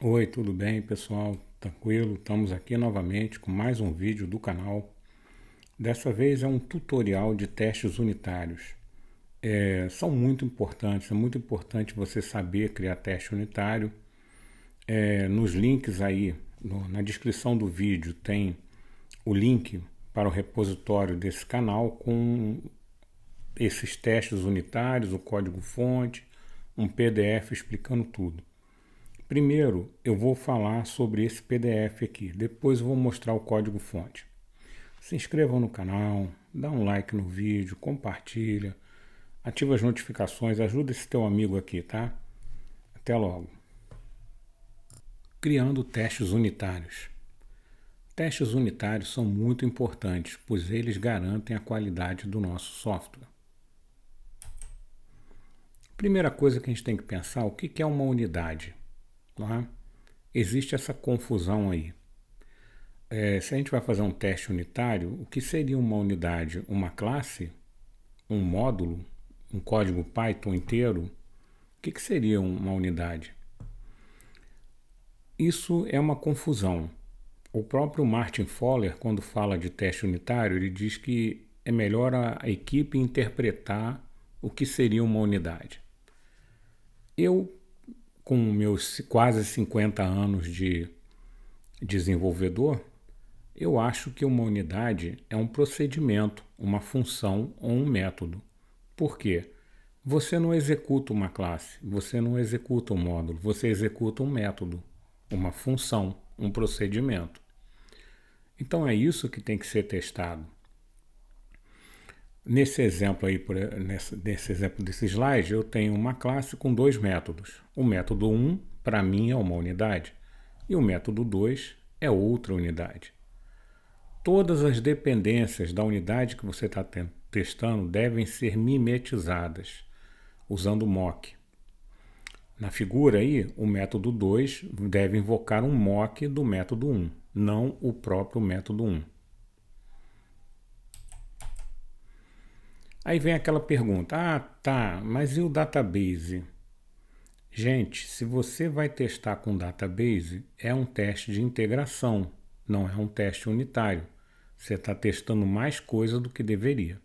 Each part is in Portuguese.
Oi, tudo bem, pessoal? Tranquilo? Estamos aqui novamente com mais um vídeo do canal. Dessa vez é um tutorial de testes unitários. São muito importantes, é muito importante você saber criar teste unitário. Nos links aí, na descrição do vídeo, tem o link para o repositório desse canal com esses testes unitários, o código-fonte, um PDF explicando tudo. Primeiro, eu vou falar sobre esse PDF aqui, depois eu vou mostrar o código-fonte. Se inscrevam no canal, dá um like no vídeo, compartilha, ativa as notificações, ajuda esse teu amigo aqui, tá? Até logo. Criando testes unitários. Testes unitários são muito importantes, pois eles garantem a qualidade do nosso software. Primeira coisa que a gente tem que pensar, o que é uma unidade? Tá? Existe essa confusão aí. Se a gente vai fazer um teste unitário, o que seria uma unidade? Uma classe? Um módulo? Um código Python inteiro? O que seria uma unidade? Isso é uma confusão. O próprio Martin Fowler, quando fala de teste unitário, ele diz que é melhor a equipe interpretar o que seria uma unidade. Eu, com meus quase 50 anos de desenvolvedor, eu acho que uma unidade é um procedimento, uma função ou um método. Por quê? Você não executa uma classe, você não executa um módulo, você executa um método, uma função, um procedimento. Então é isso que tem que ser testado. Nesse exemplo aí, nesse exemplo desse slide, eu tenho uma classe com dois métodos. O método 1, para mim, é uma unidade, e o método 2 é outra unidade. Todas as dependências da unidade que você está testando devem ser mimetizadas, usando mock. Na figura aí, o método 2 deve invocar um mock do método 1, não o próprio método 1. Aí vem aquela pergunta, tá, mas e o database? Gente, se você vai testar com database, é um teste de integração, não é um teste unitário. Você está testando mais coisa do que deveria.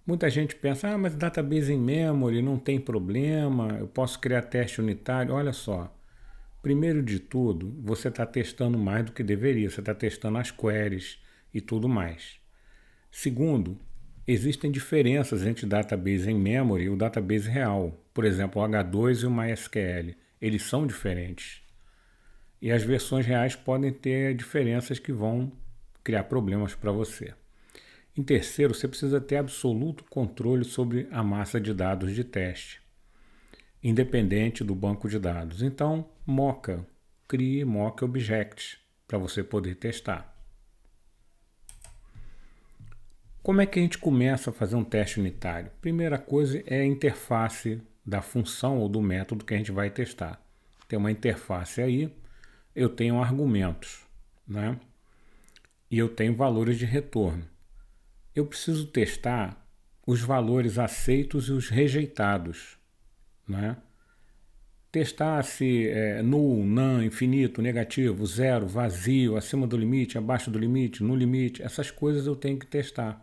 Muita gente pensa, mas database em memory não tem problema, eu posso criar teste unitário. Olha só, primeiro de tudo, você está testando mais do que deveria, você está testando as queries e tudo mais. Segundo, existem diferenças entre database em memory e o database real. Por exemplo, o H2 e o MySQL, eles são diferentes. E as versões reais podem ter diferenças que vão criar problemas para você. Em terceiro, você precisa ter absoluto controle sobre a massa de dados de teste, independente do banco de dados. Então, Mocha, crie Mocha Objects para você poder testar. Como é que a gente começa a fazer um teste unitário? Primeira coisa é a interface da função ou do método que a gente vai testar. Tem uma interface aí, eu tenho argumentos, né? E eu tenho valores de retorno. Eu preciso testar os valores aceitos e os rejeitados, né? Testar se null, none, infinito, negativo, zero, vazio, acima do limite, abaixo do limite, no limite, essas coisas eu tenho que testar.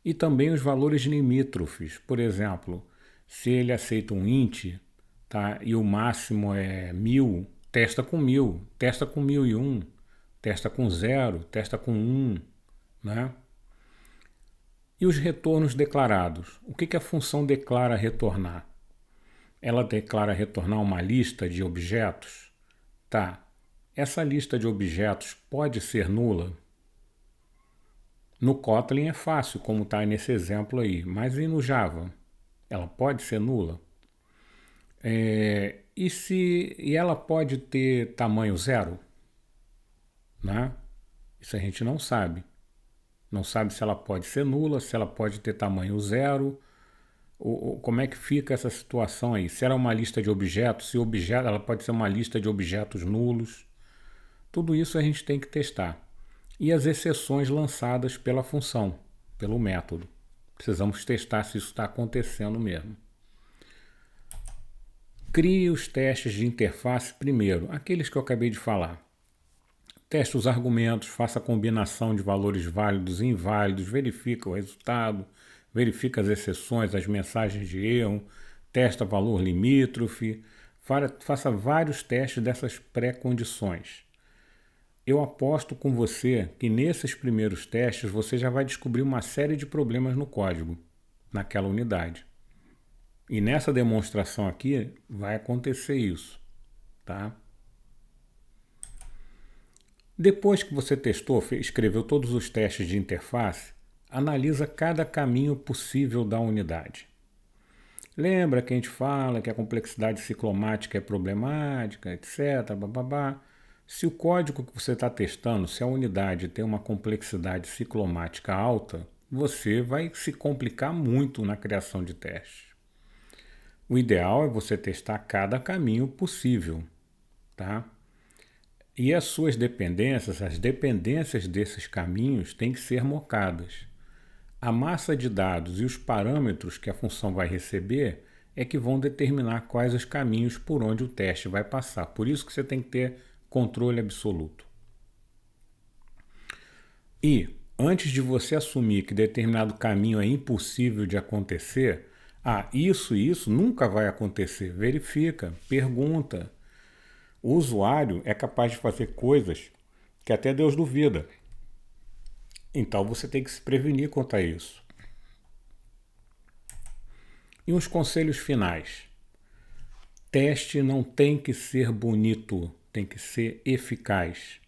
E também os valores limítrofes, por exemplo, se ele aceita um int, tá, e o máximo é 1000, testa com 1000, testa com 1001, testa com 0, testa com 1, né? E os retornos declarados? O que a função declara retornar? Ela declara retornar uma lista de objetos? Tá. Essa lista de objetos pode ser nula? No Kotlin é fácil, como está nesse exemplo aí, mas e no Java? Ela pode ser nula? E ela pode ter tamanho zero? Né? Isso a gente não sabe. Não sabe se ela pode ser nula, se ela pode ter tamanho zero, ou como é que fica essa situação aí. Se ela é uma lista de objetos, se objeto, ela pode ser uma lista de objetos nulos. Tudo isso a gente tem que testar. E as exceções lançadas pela função, pelo método. Precisamos testar se isso está acontecendo mesmo. Crie os testes de interface primeiro, aqueles que eu acabei de falar. Teste os argumentos, faça a combinação de valores válidos e inválidos, verifica o resultado, verifica as exceções, as mensagens de erro, testa valor limítrofe, faça vários testes dessas pré-condições. Eu aposto com você que nesses primeiros testes você já vai descobrir uma série de problemas no código, naquela unidade. E nessa demonstração aqui vai acontecer isso, tá? Depois que você testou, escreveu todos os testes de interface, analisa cada caminho possível da unidade. Lembra que a gente fala que a complexidade ciclomática é problemática, etc. Bababá. Se o código que você está testando, se a unidade tem uma complexidade ciclomática alta, você vai se complicar muito na criação de testes. O ideal é você testar cada caminho possível, tá? E as suas dependências, as dependências desses caminhos têm que ser mocadas. A massa de dados e os parâmetros que a função vai receber é que vão determinar quais os caminhos por onde o teste vai passar. Por isso que você tem que ter controle absoluto. E, antes de você assumir que determinado caminho é impossível de acontecer, isso nunca vai acontecer. Verifica, pergunta. O usuário é capaz de fazer coisas que até Deus duvida. Então você tem que se prevenir contra isso. E uns conselhos finais. Teste não tem que ser bonito, tem que ser eficaz.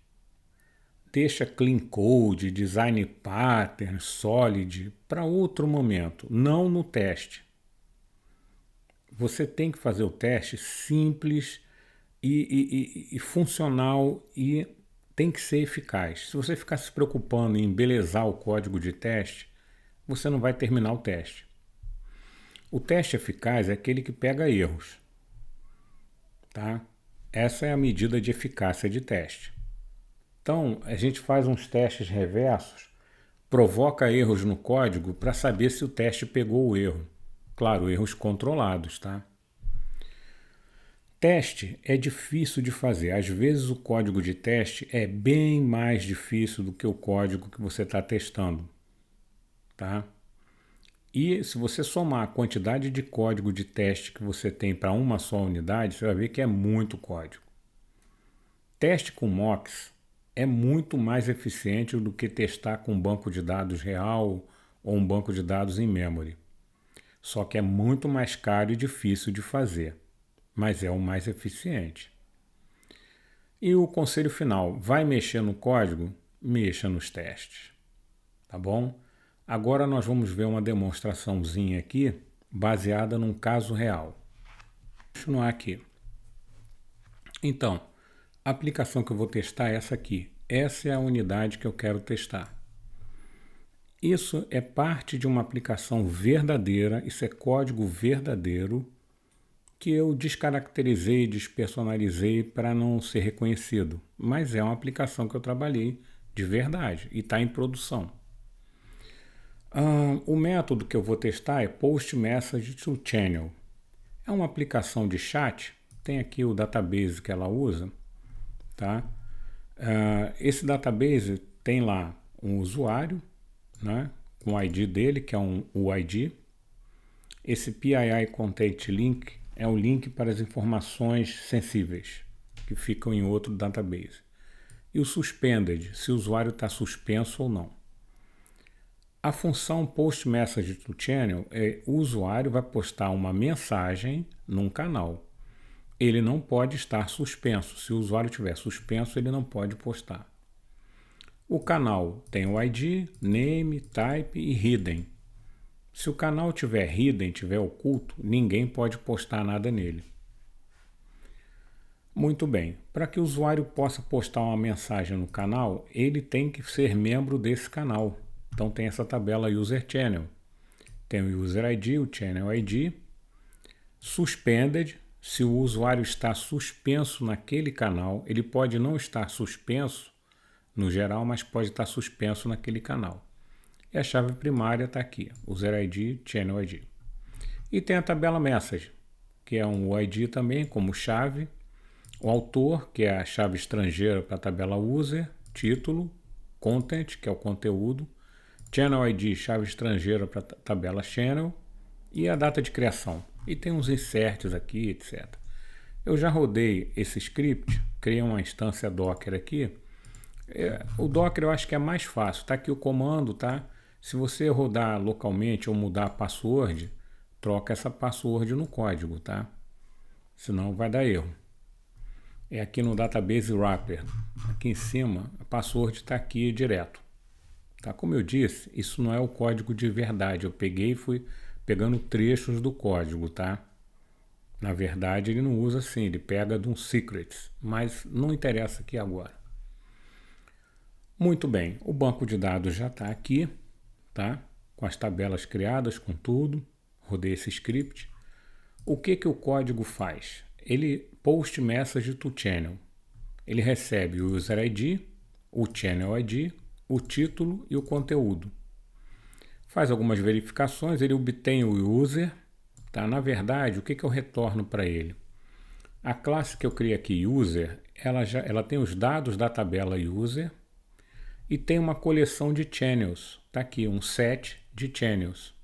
Deixa clean code, design pattern, solid para outro momento, não no teste. Você tem que fazer o teste simples e funcional e tem que ser eficaz. Se você ficar se preocupando em embelezar o código de teste, você não vai terminar o teste. O teste eficaz é aquele que pega erros, tá? Essa é a medida de eficácia de teste. Então, a gente faz uns testes reversos, provoca erros no código para saber se o teste pegou o erro. Claro, erros controlados, tá? Teste é difícil de fazer. Às vezes o código de teste é bem mais difícil do que o código que você está testando, tá? E se você somar a quantidade de código de teste que você tem para uma só unidade, você vai ver que é muito código. Teste com mocks é muito mais eficiente do que testar com um banco de dados real ou um banco de dados em memory. Só que é muito mais caro e difícil de fazer, mas é o mais eficiente. E o conselho final, vai mexer no código? Mexa nos testes, tá bom? Agora nós vamos ver uma demonstraçãozinha aqui, baseada num caso real. Vou continuar aqui. Então, a aplicação que eu vou testar é essa aqui. Essa é a unidade que eu quero testar. Isso é parte de uma aplicação verdadeira, isso é código verdadeiro, que eu descaracterizei, despersonalizei para não ser reconhecido. Mas é uma aplicação que eu trabalhei de verdade e está em produção. O método que eu vou testar é Post Message to Channel. É uma aplicação de chat, tem aqui o database que ela usa, tá? Esse database tem lá um usuário, né, com o ID dele, que é um UID. Esse PII Content Link é um link para as informações sensíveis que ficam em outro database. E o Suspended, se o usuário está suspenso ou não. A função Post Message to Channel é o usuário vai postar uma mensagem num canal. Ele não pode estar suspenso. Se o usuário estiver suspenso, ele não pode postar. O canal tem o ID, name, type e hidden. Se o canal tiver hidden, tiver oculto, ninguém pode postar nada nele. Muito bem. Para que o usuário possa postar uma mensagem no canal, ele tem que ser membro desse canal. Então tem essa tabela User Channel. Tem o User ID, o Channel ID. Suspended, se o usuário está suspenso naquele canal, ele pode não estar suspenso no geral, mas pode estar suspenso naquele canal. E a chave primária está aqui, User ID, Channel ID. E tem a tabela Message. que é um UID também, como chave. O autor, que é a chave estrangeira para a tabela user. Título, content, que é o conteúdo. Channel ID, chave estrangeira para a tabela channel. E a data de criação. E tem uns inserts aqui, etc. Eu já rodei esse script, criei uma instância Docker aqui. O Docker eu acho que é mais fácil. Tá aqui o comando, tá? Se você rodar localmente ou mudar a password, troca essa password no código, tá? Senão vai dar erro. É aqui no Database Wrapper. Aqui em cima, a password está aqui direto. Tá? Como eu disse, isso não é o código de verdade. Eu peguei e fui pegando trechos do código, tá? Na verdade, ele não usa assim, ele pega de um secrets, mas não interessa aqui agora. Muito bem, o banco de dados já está aqui, tá? Com as tabelas criadas, com tudo. Rodei esse script. O que o código faz? Ele post message to channel. Ele recebe o user ID, o channel ID, o título e o conteúdo. Faz algumas verificações, ele obtém o user. Tá? Na verdade, o que eu retorno para ele? A classe que eu criei aqui, user, ela tem os dados da tabela user e tem uma coleção de channels. Está aqui um set de channels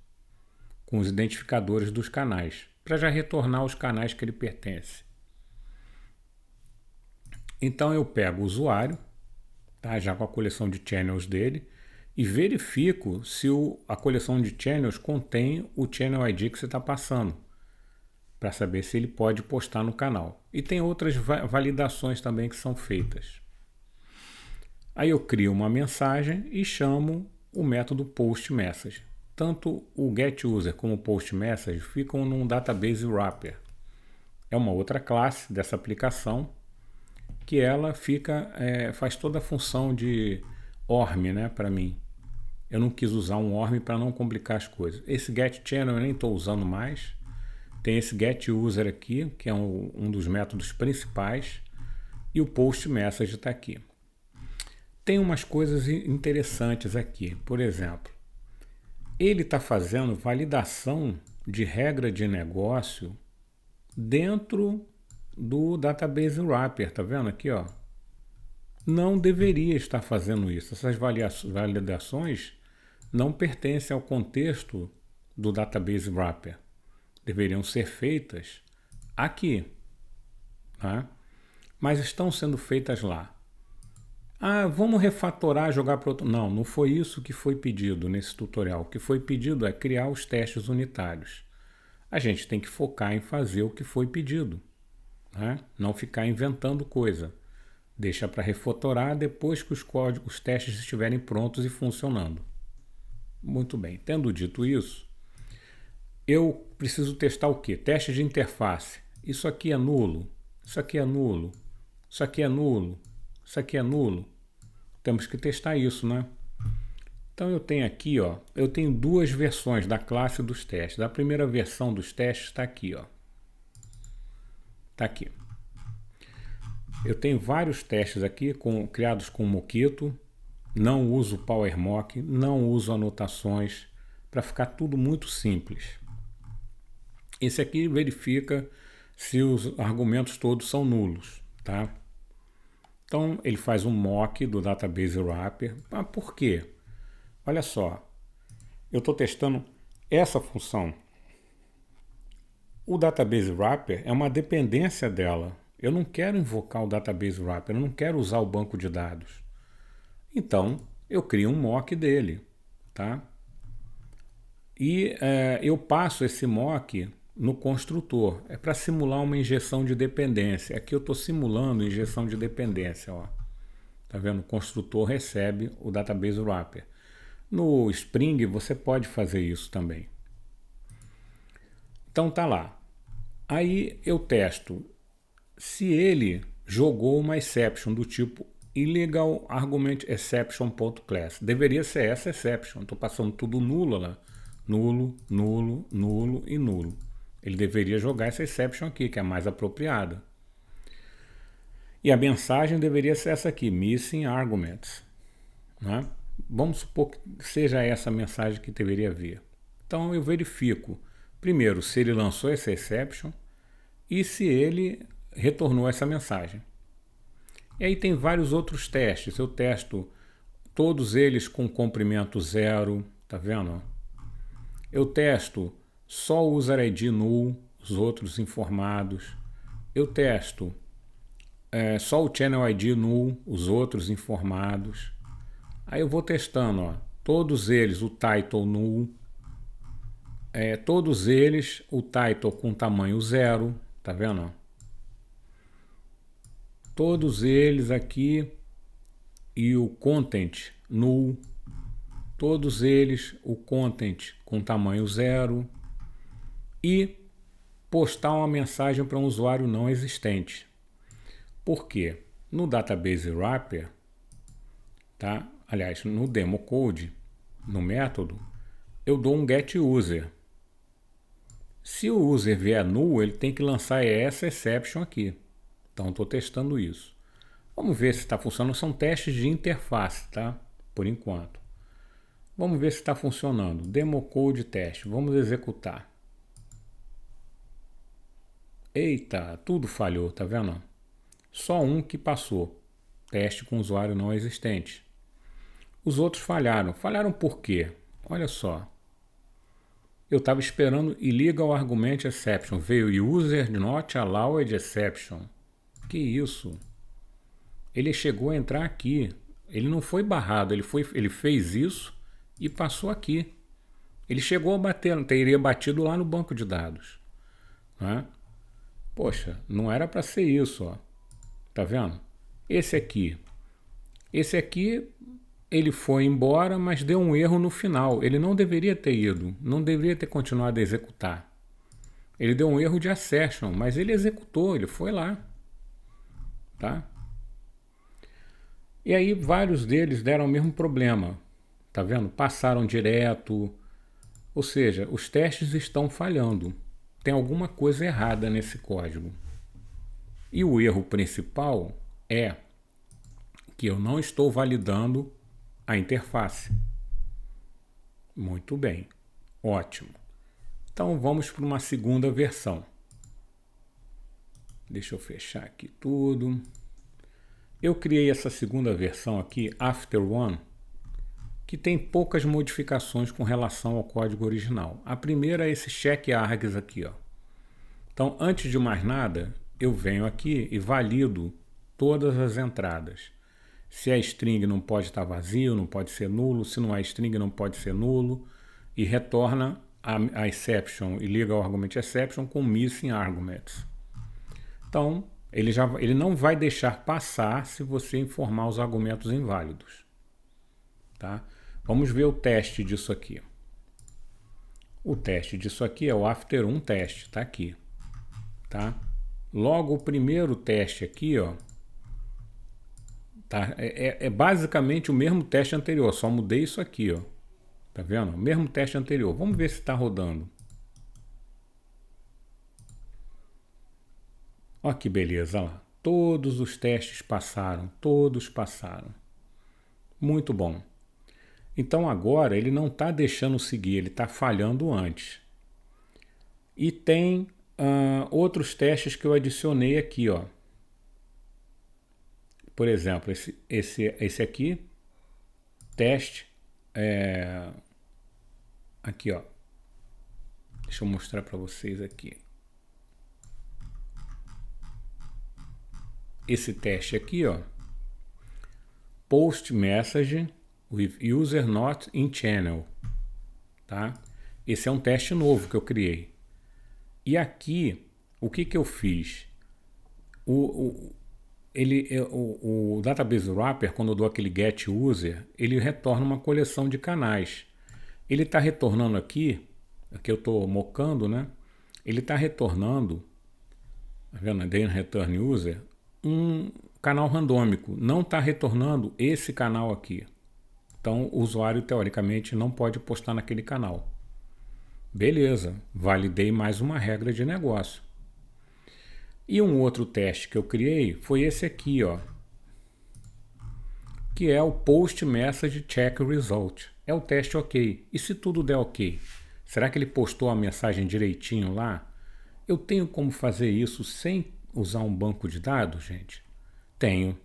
com os identificadores dos canais, para já retornar os canais que ele pertence. Então eu pego o usuário, tá? Já com a coleção de channels dele, e verifico se a coleção de channels contém o channel ID que você está passando, para saber se ele pode postar no canal. E tem outras validações também que são feitas. Aí eu crio uma mensagem e chamo o método postMessage. Tanto o getUser como o postMessage ficam num Database Wrapper. É uma outra classe dessa aplicação que ela faz toda a função de ORM, né, para mim. Eu não quis usar um ORM para não complicar as coisas. Esse getChannel eu nem estou usando mais. Tem esse getUser aqui, que é um dos métodos principais. E o postMessage está aqui. Tem umas coisas interessantes aqui. Por exemplo, ele está fazendo validação de regra de negócio dentro do Database Wrapper. Tá vendo aqui, ó? Não deveria estar fazendo isso. Essas validações não pertencem ao contexto do Database Wrapper. Deveriam ser feitas aqui, tá? Mas estão sendo feitas lá. Ah, vamos refatorar, jogar para outro... Não, não foi isso que foi pedido nesse tutorial. O que foi pedido é criar os testes unitários. A gente tem que focar em fazer o que foi pedido, né? Não ficar inventando coisa. Deixa para refatorar depois que os testes estiverem prontos e funcionando. Muito bem, tendo dito isso, eu preciso testar o quê? Teste de interface. Isso aqui é nulo, isso aqui é nulo, isso aqui é nulo, isso aqui é nulo. Temos que testar isso, né? Então eu tenho aqui, ó, eu tenho duas versões da classe dos testes. A primeira versão dos testes está aqui, ó. Está aqui. Eu tenho vários testes aqui criados com Mockito. Não uso PowerMock, não uso anotações, para ficar tudo muito simples. Esse aqui verifica se os argumentos todos são nulos, tá? Então ele faz um mock do Database Wrapper. Ah, por quê? Olha só, eu estou testando essa função. O Database Wrapper é uma dependência dela. Eu não quero invocar o Database Wrapper, eu não quero usar o banco de dados. Então, eu crio um mock dele, tá? E eu passo esse mock no construtor. É para simular uma injeção de dependência. Aqui eu estou simulando injeção de dependência, ó. Tá vendo? O construtor recebe o Database Wrapper. No Spring você pode fazer isso também. Então tá lá. Aí eu testo se ele jogou uma exception do tipo illegal argument exception.class. Deveria ser essa exception. Estou passando tudo nulo lá. Nulo, nulo, nulo e nulo. Ele deveria jogar essa exception aqui, que é a mais apropriada. E a mensagem deveria ser essa aqui, missing arguments, né? Vamos supor que seja essa a mensagem que deveria vir. Então eu verifico, primeiro, se ele lançou essa exception, e se ele retornou essa mensagem. E aí tem vários outros testes. Eu testo todos eles com comprimento 0, tá vendo? Eu testo só o user ID null, os outros informados. Eu testo só o channel ID null, os outros informados. Aí eu vou testando, ó, todos eles o title null, todos eles o title com tamanho 0, tá vendo? Todos eles aqui e o content null, todos eles o content com tamanho 0 e postar uma mensagem para um usuário não existente. Por quê? No Database Wrapper, tá? Aliás, no demo code, no método, eu dou um getUser. Se o user vier null, ele tem que lançar essa exception aqui. Então, estou testando isso. Vamos ver se está funcionando. São testes de interface, tá? Por enquanto. Vamos ver se está funcionando. Demo code teste. Vamos executar. Eita, tudo falhou, tá vendo? Só um que passou. Teste com usuário não existente. Os outros falharam. Falharam por quê? Olha só. Eu estava esperando illegal argument exception. Veio user not allowed exception. Que isso? Ele chegou a entrar aqui. Ele não foi barrado. Ele fez isso e passou aqui. Ele chegou a bater. Teria batido lá no banco de dados. Né? Poxa, não era para ser isso. Ó. Tá vendo? Esse aqui, ele foi embora, mas deu um erro no final. Ele não deveria ter ido, não deveria ter continuado a executar. Ele deu um erro de assertion, mas ele executou, ele foi lá. Tá? E aí vários deles deram o mesmo problema. Tá vendo? Passaram direto. Ou seja, os testes estão falhando. Tem alguma coisa errada nesse código. E o erro principal é que eu não estou validando a interface. Muito bem, ótimo. Então vamos para uma segunda versão. Deixa eu fechar aqui tudo. Eu criei essa segunda versão aqui, After One, que tem poucas modificações com relação ao código original. A primeira é esse check args aqui, ó. Então, antes de mais nada, eu venho aqui e valido todas as entradas. Se é string não pode estar vazio, não pode ser nulo. Se não é string não pode ser nulo. E retorna a exception, illegal argument exception com missing arguments. Então, ele não vai deixar passar se você informar os argumentos inválidos. Tá? Vamos ver o teste disso aqui. O teste disso aqui é o after um teste, está aqui. Tá? Logo o primeiro teste aqui, ó, tá? É basicamente o mesmo teste anterior, só mudei isso aqui, ó. Tá vendo? O mesmo teste anterior. Vamos ver se está rodando. Olha que beleza, olha lá. Todos os testes passaram, todos passaram. Muito bom. Então agora ele não está deixando seguir, ele está falhando antes. E tem outros testes que eu adicionei aqui, ó. Por exemplo, esse aqui, teste, aqui, ó. Deixa eu mostrar para vocês aqui. Esse teste aqui, ó, post message with user not in channel, tá? Esse é um teste novo que eu criei. E aqui, o que eu fiz? O Database Wrapper, quando eu dou aquele get user, ele retorna uma coleção de canais. Ele está retornando aqui eu estou mocando, né? Ele está retornando, tá vendo? Then return user, um canal randômico. Não está retornando esse canal aqui. Então, o usuário, teoricamente, não pode postar naquele canal. Beleza, validei mais uma regra de negócio. E um outro teste que eu criei foi esse aqui, ó, que é o Post Message Check Result. É o teste OK. E se tudo der OK? Será que ele postou a mensagem direitinho lá? Eu tenho como fazer isso sem usar um banco de dados, gente? Tenho.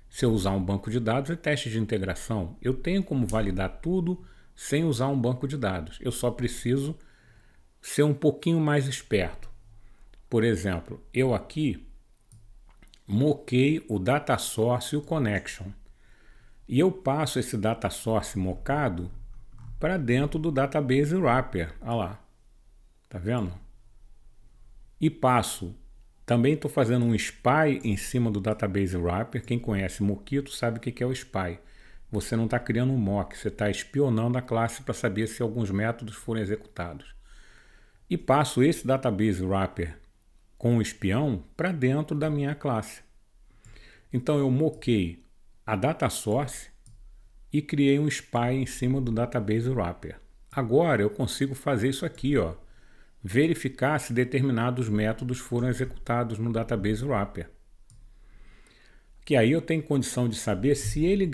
Se eu usar um banco de dados, é teste de integração. Eu tenho como validar tudo sem usar um banco de dados. Eu só preciso ser um pouquinho mais esperto. Por exemplo, eu aqui moquei o data source e o connection. E eu passo esse data source mocado para dentro do database wrapper. Olha lá. Tá vendo? E passo. Também estou fazendo um spy em cima do database wrapper. Quem conhece Mockito sabe o que é o spy. Você não está criando um mock, você está espionando a classe para saber se alguns métodos foram executados. E passo esse database wrapper com o espião para dentro da minha classe. Então eu moquei a data source e criei um spy em cima do database wrapper. Agora eu consigo fazer isso aqui, ó. Verificar se determinados métodos foram executados no database wrapper. Que aí eu tenho condição de saber se ele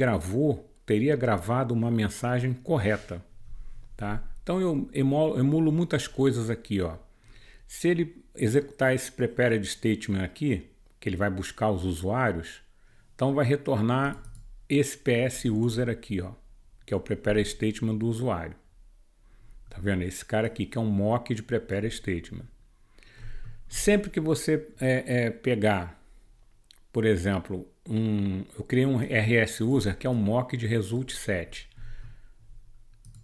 teria gravado uma mensagem correta. Tá? Então eu emulo muitas coisas aqui. Ó. Se ele executar esse prepared statement aqui, que ele vai buscar os usuários, então vai retornar esse PS user aqui, ó, que é o prepared statement do usuário. Tá vendo? Esse cara aqui, que é um mock de prepare statement. Sempre que você pegar, por exemplo, eu criei um RS user que é um mock de result set.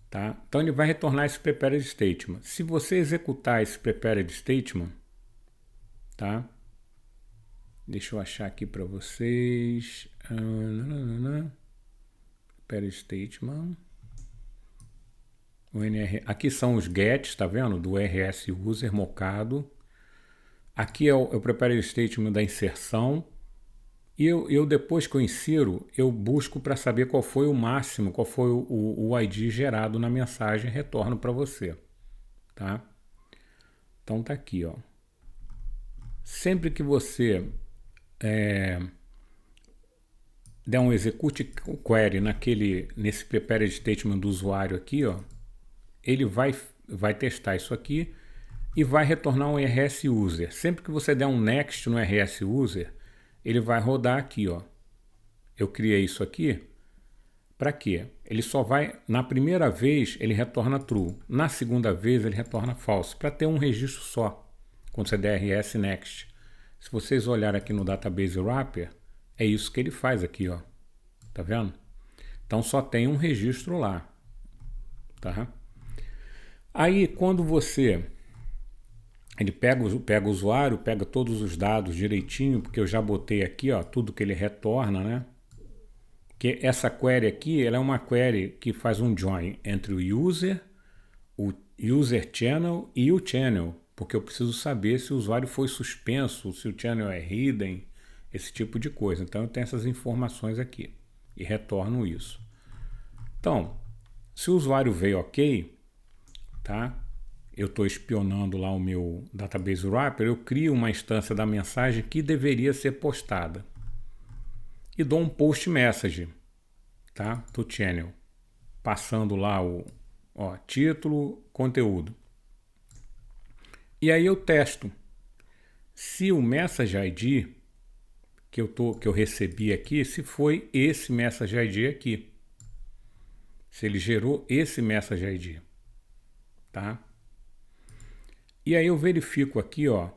Tá? Então ele vai retornar esse prepare statement. Se você executar esse prepare statement, tá? Deixa eu achar aqui para vocês. Prepare statement. Aqui são os gets, tá vendo? Do RS user mocado. Aqui é o prepare statement da inserção. E eu depois que eu insiro, eu busco para saber qual foi o máximo, qual foi o ID gerado na mensagem e retorno para você. Tá? Então tá aqui, ó. Sempre que você der um execute query nesse prepare statement do usuário aqui, ó, ele vai testar isso aqui e vai retornar um RS user. Sempre que você der um next no RS user, ele vai rodar aqui, ó. Eu criei isso aqui. Para quê? Ele só vai, na primeira vez, ele retorna true. Na segunda vez, ele retorna false, para ter um registro só, quando você der RS next. Se vocês olharem aqui no database wrapper, é isso que ele faz aqui, ó. Tá vendo? Então só tem um registro lá, tá? Aí, quando ele pega o usuário, pega todos os dados direitinho, porque eu já botei aqui, ó, tudo que ele retorna, né? Que essa query aqui, ela é uma query que faz um join entre o user channel e o channel, porque eu preciso saber se o usuário foi suspenso, se o channel é hidden, esse tipo de coisa. Então eu tenho essas informações aqui e retorno isso. Então, se o usuário veio ok, tá? Eu estou espionando lá o meu database wrapper, eu crio uma instância da mensagem que deveria ser postada. E dou um post message, tá? Do channel. Passando lá o título, conteúdo. E aí eu testo. Se o message ID que eu recebi aqui, se foi esse message ID aqui. Se ele gerou esse message ID. Tá? E aí eu verifico aqui, ó,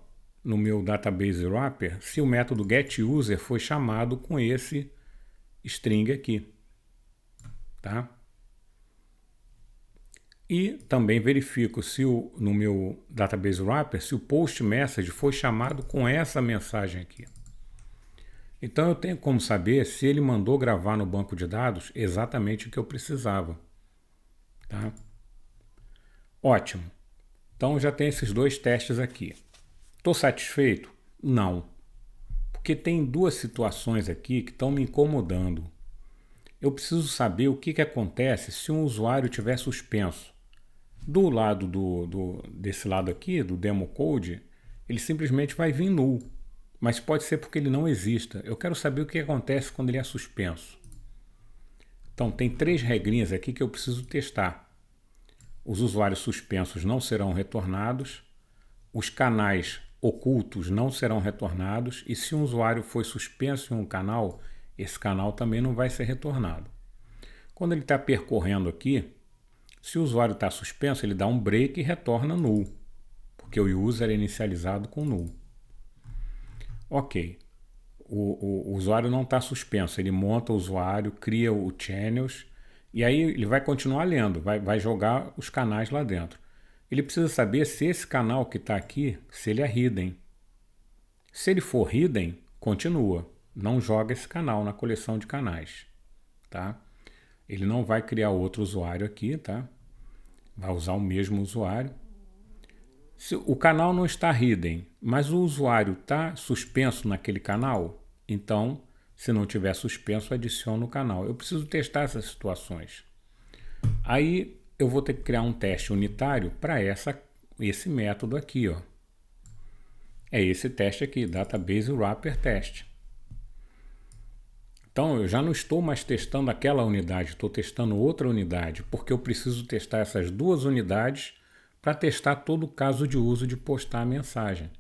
no meu database wrapper, se o método getUser foi chamado com esse string aqui. Tá? E também verifico se no meu database wrapper, se o post message foi chamado com essa mensagem aqui. Então eu tenho como saber se ele mandou gravar no banco de dados exatamente o que eu precisava. Tá? Ótimo. Então já tem esses dois testes aqui. Estou satisfeito? Não. Porque tem duas situações aqui que estão me incomodando. Eu preciso saber o que acontece se um usuário tiver suspenso. Do lado desse lado aqui, do demo code, ele simplesmente vai vir null. Mas pode ser porque ele não exista. Eu quero saber o que acontece quando ele é suspenso. Então tem 3 regrinhas aqui que eu preciso testar. Os usuários suspensos não serão retornados. os canais ocultos não serão retornados e se um usuário foi suspenso em um canal, esse canal também não vai ser retornado. Quando ele está percorrendo aqui, se o usuário está suspenso, ele dá um break e retorna null, porque o user é inicializado com null. Ok, o usuário não está suspenso, ele monta o usuário, cria o channels e aí ele vai continuar lendo, vai jogar os canais lá dentro. Ele precisa saber se esse canal que está aqui, se ele é hidden. Se ele for hidden, continua, não joga esse canal na coleção de canais, tá? Ele não vai criar outro usuário aqui, tá? Vai usar o mesmo usuário. Se o canal não está hidden, mas o usuário está suspenso naquele canal, então, se não tiver suspenso, adiciona o canal. Eu preciso testar essas situações. Aí eu vou ter que criar um teste unitário para esse método aqui, ó. É esse teste aqui, Database Wrapper Test. Então eu já não estou mais testando aquela unidade, estou testando outra unidade, porque eu preciso testar essas duas unidades para testar todo o caso de uso de postar a mensagem.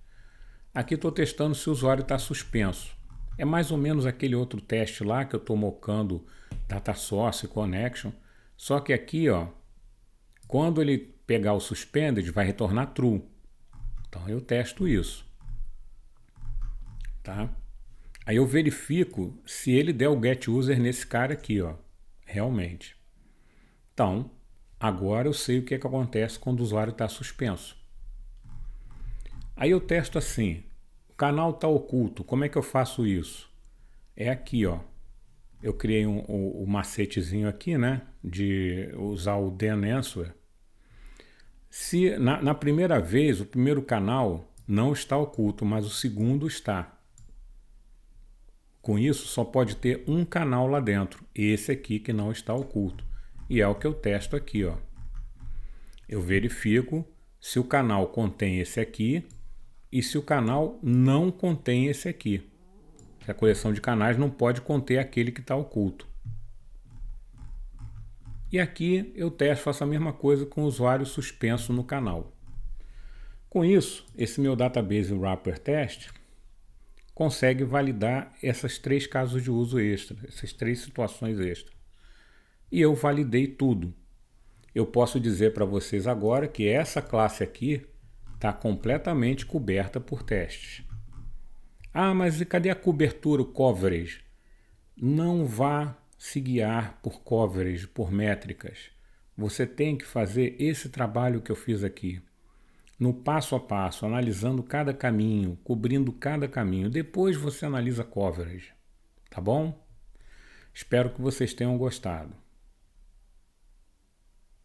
Aqui estou testando se o usuário está suspenso. É mais ou menos aquele outro teste lá que eu estou mocando Data Source Connection, só que aqui, ó, quando ele pegar o suspended, vai retornar true. Então eu testo isso. Tá? Aí eu verifico se ele der o getUser nesse cara aqui, ó, realmente. Então, agora eu sei o que acontece quando o usuário está suspenso. Aí eu testo assim, o canal está oculto, como é que eu faço isso? É aqui, ó. Eu criei um macetezinho aqui, né, de usar o then answer. Se na primeira vez, o primeiro canal não está oculto, mas o segundo está. Com isso, só pode ter um canal lá dentro, esse aqui que não está oculto. E é o que eu testo aqui, ó. Eu verifico se o canal contém esse aqui e se o canal não contém esse aqui. A coleção de canais não pode conter aquele que está oculto. E aqui eu testo, faço a mesma coisa com o usuário suspenso no canal. Com isso, esse meu Database Wrapper Test consegue validar essas três casos de uso extra, essas três situações extra. E eu validei tudo. Eu posso dizer para vocês agora que essa classe aqui está completamente coberta por testes. Ah, mas cadê a cobertura, o coverage? Não vá se guiar por coverage, por métricas. Você tem que fazer esse trabalho que eu fiz aqui. No passo a passo, analisando cada caminho, cobrindo cada caminho. Depois você analisa coverage. Tá bom? Espero que vocês tenham gostado.